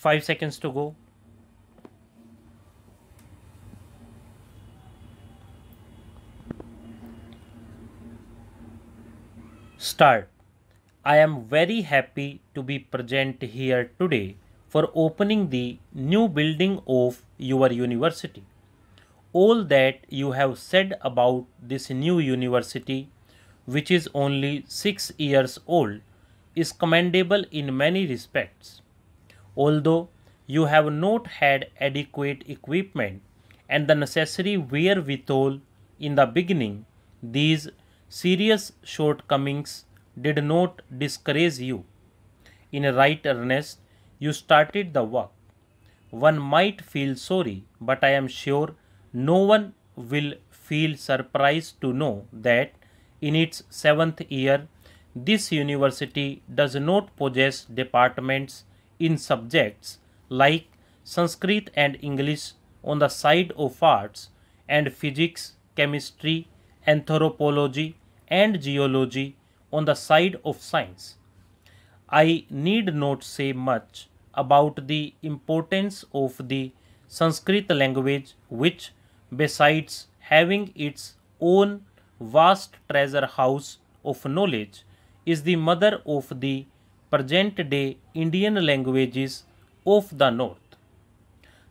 5 seconds to go. Start. I am very happy to be present here today for opening the new building of your university. All that you have said about this new university, which is only 6 years old, is commendable in many respects. Although you have not had adequate equipment and the necessary wherewithal in the beginning, these serious shortcomings did not discourage you. In right earnest, you started the work. One might feel sorry, but I am sure no one will feel surprised to know that in its seventh year, this university does not possess departments in subjects like Sanskrit and English on the side of arts and physics, chemistry, anthropology, and geology on the side of science. I need not say much about the importance of the Sanskrit language, which, besides having its own vast treasure house of knowledge, is the mother of the present day Indian languages of the North.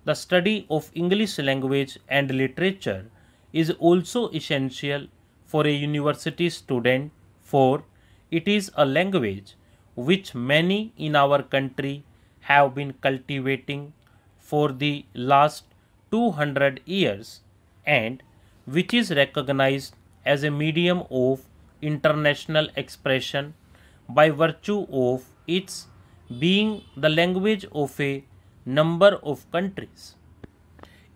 The study of English language and literature is also essential for a university student, for it is a language which many in our country have been cultivating for the last 200 years and which is recognized as a medium of international expression by virtue of its being the language of a number of countries.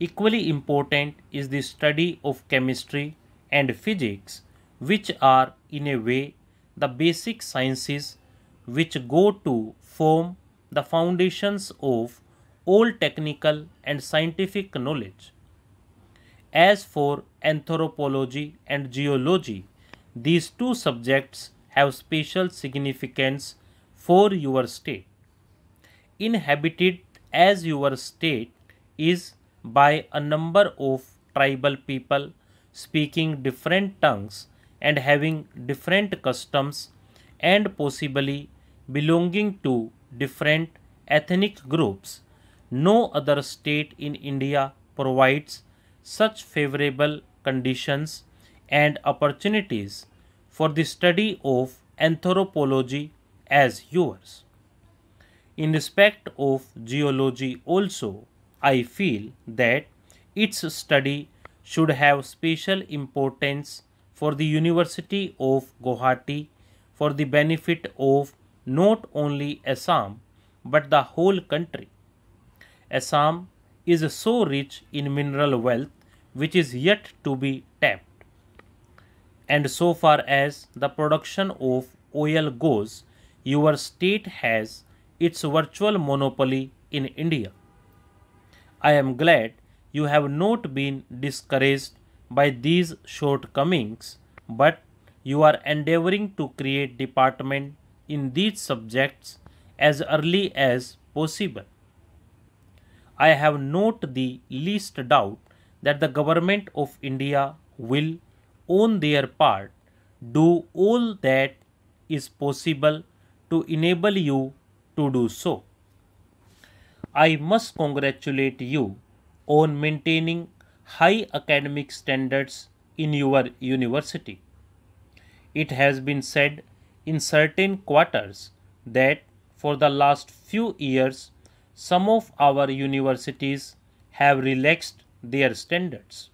Equally important is the study of chemistry and physics, which are in a way the basic sciences which go to form the foundations of all technical and scientific knowledge. As for anthropology and geology, these two subjects have special significance for your state. Inhabited as your state is by a number of tribal people speaking different tongues and having different customs and possibly belonging to different ethnic groups. No other state in India provides such favorable conditions and opportunities for the study of anthropology as yours. In respect of geology also, I feel that its study should have special importance for the University of Guwahati for the benefit of not only Assam but the whole country. Assam is so rich in mineral wealth which is yet to be tapped. And so far as the production of oil goes, your state has its virtual monopoly in India. I am glad you have not been discouraged by these shortcomings, but you are endeavoring to create department in these subjects as early as possible. I have not the least doubt that the government of India will, on their part, do all that is possible to enable you to do so. I must congratulate you on maintaining high academic standards in your university. It has been said in certain quarters that for the last few years some of our universities have relaxed their standards.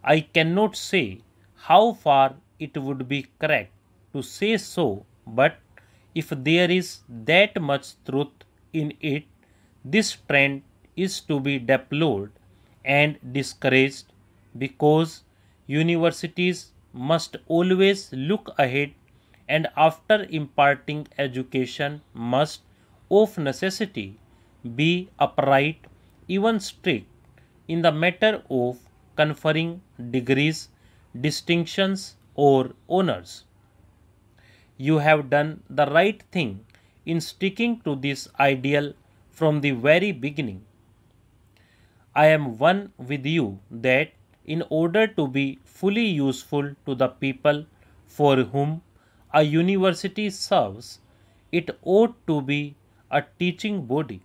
I cannot say how far it would be correct to say so, but if there is that much truth in it, this trend is to be deplored and discouraged because universities must always look ahead and after imparting education must of necessity be upright, even strict in the matter of conferring degrees, distinctions, or honors. You have done the right thing in sticking to this ideal from the very beginning. I am one with you that in order to be fully useful to the people for whom a university serves, it ought to be a teaching body.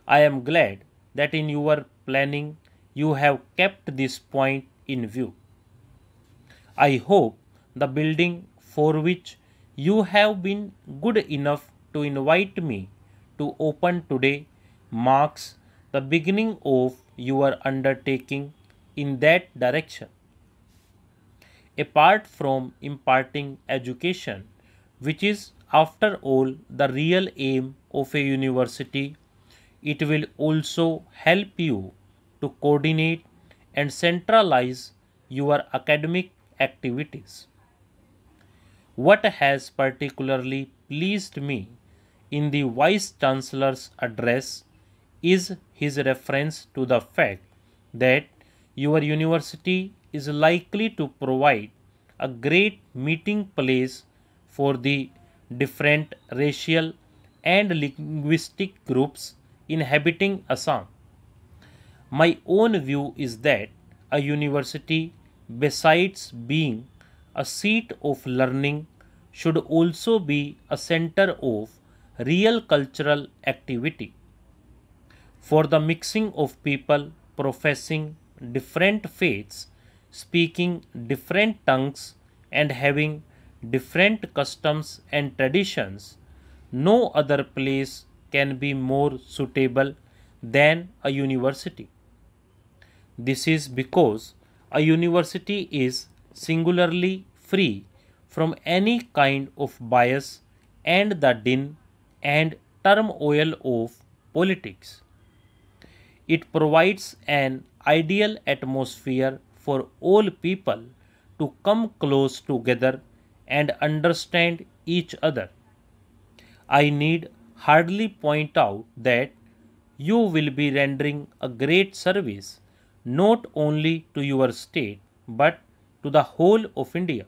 I am glad that in your planning you have kept this point in view. I hope the building for which you have been good enough to invite me to open today marks the beginning of your undertaking in that direction. Apart from imparting education, which is after all the real aim of a university, it will also help you to coordinate and centralize your academic activities. What has particularly pleased me in the Vice Chancellor's address is his reference to the fact that your university is likely to provide a great meeting place for the different racial and linguistic groups inhabiting Assam. My own view is that a university, besides being a seat of learning, should also be a center of real cultural activity. For the mixing of people professing different faiths, speaking different tongues, and having different customs and traditions, no other place can be more suitable than a university. This is because a university is singularly free from any kind of bias and the din and turmoil of politics. It provides an ideal atmosphere for all people to come close together and understand each other. I need hardly point out that you will be rendering a great service not only to your state but to the whole of India.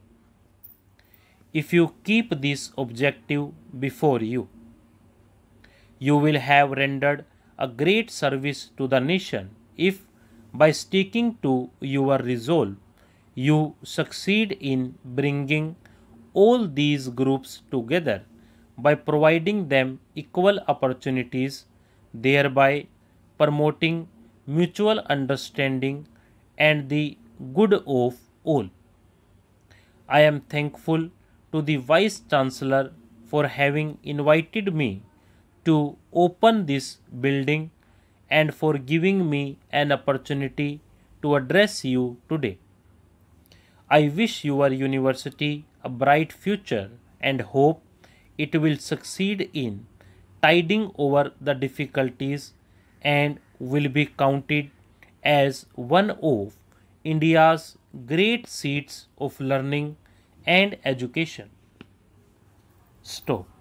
If you keep this objective before you, you will have rendered a great service to the nation if, by sticking to your resolve, you succeed in bringing all these groups together by providing them equal opportunities, thereby promoting mutual understanding and the good of all. I am thankful to the Vice Chancellor for having invited me to open this building and for giving me an opportunity to address you today. I wish your university a bright future and hope it will succeed in tiding over the difficulties and will be counted as one of India's great seats of learning and education. Stop.